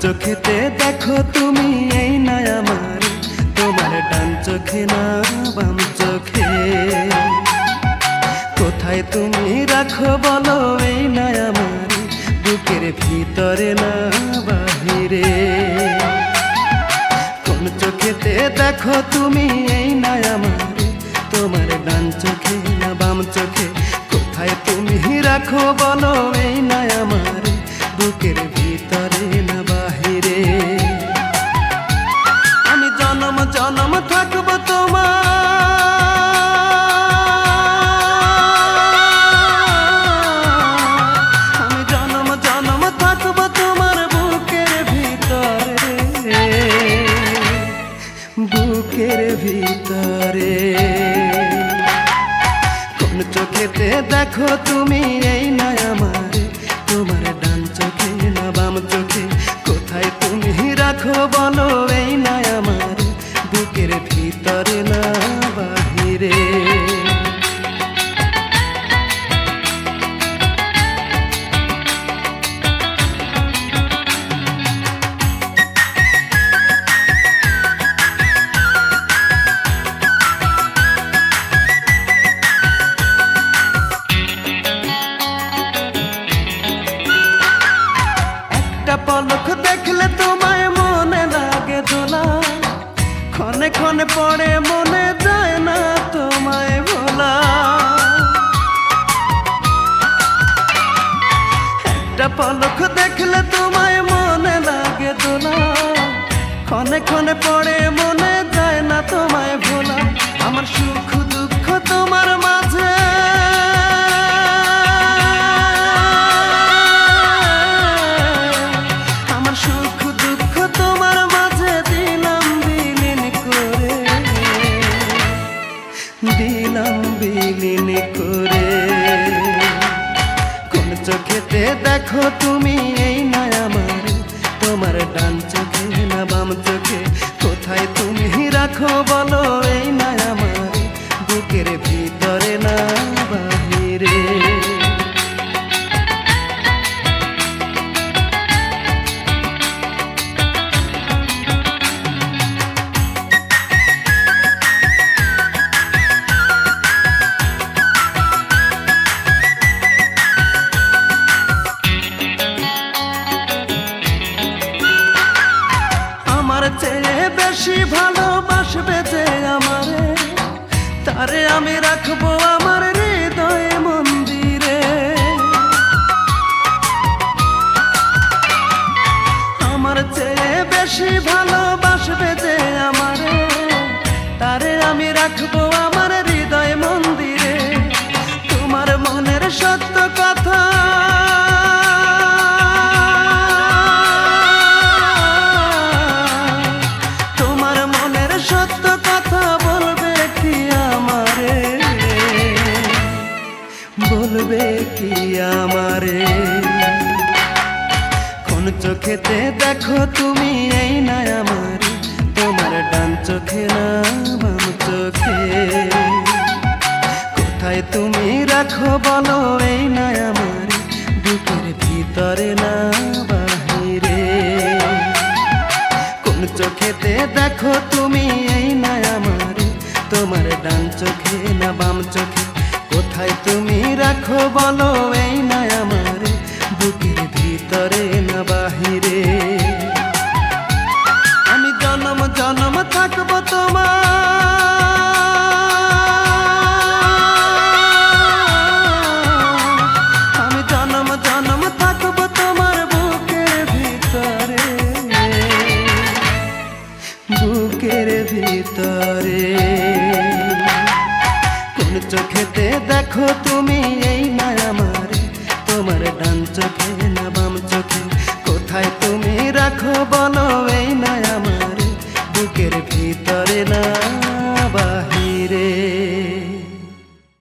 চোখেতে দেখো তুমি এই না আমার, তোমার ডান চোখে না বাম চোখে। কোথায় তুমি রাখো বলো এই না আমার, বুকের ভিতরে না বাহিরে। কোন চোখেতে দেখো তুমি এই না আমার, তোমার ডান চোখে না বাম চোখে। কোথায় তুমি রাখো বলো এই না আমার, বুকের ভিতরে না বাহিরে। আমি জনম জনম থাকবো তোমার, আমি জনম জনম থাকবো তোমার বুকের ভিতরে, বুকের ভিতরে। কোন চোখেতে দেখো তুমি এই না আমার, তোমার ডান চোখে না বাম চোখে। কোথায় তুমি রাখো বলো এই না আমার, বুকের ভিতরে না বাহিরে। পলক দেখলে তোমায় মনে লাগে দোলা, ক্ষণে ক্ষণে পড়ে মনে যায় না তোমায় ভোলা। একটা পলক দেখলে তোমায় মনে লাগে দোলা, ক্ষণে ক্ষণে পড়ে মনে যায় না তোমায় ভোলা। আমার সুখ দুঃখ তোমার মাঝে, দিলাম বিলীন করে। কোন চোখেতে দেখো তুমি এই না আমার, তোমার ডান চোখে না বাম চোখে। কোথায় তুমি রাখো বলো এই না আমার, বুকের ভিতরে না বাহিরে। চেয়ে বেশি ভালোবাসবে যে আমারে, তারে আমি রাখবো আমার হৃদয় মন্দিরে। আমার চেয়ে বেশি ভালোবাসবে যে আমারে, তারে আমি রাখবো আমার হৃদয় মন্দিরে। তোমার মনের সত্য কথা, সত্য কথা বলবে কি আমারে, বলবে কি আমারে। কোন চোখেতে দেখো তুমি এই না আমার, তোমার ডান চোখে না বাম চোখে। কোথায় তুমি রাখো বলো এই না আমার, বুকের ভিতরে না বাহিরে। চোখেতে দেখো তুমি এই না আমার, তোমার ডান চোখে না বাম চোখে। কোথায় তুমি রাখো বলো এই না আমার, বুকের ভিতরে না বাহিরে। আমি জনম জনম থাকবো তোমার, আমি জনম জনম থাকবো তোমার বুকের ভিতরে, বুকের ভিতরে। কোন চোখেতে দেখো তুমি এই না আমার, তোমার ডান চোখে না বাম চোখে। কোথায় তুমি রাখো বলো এই না আমার, বুকের ভিতরে না বাহিরে।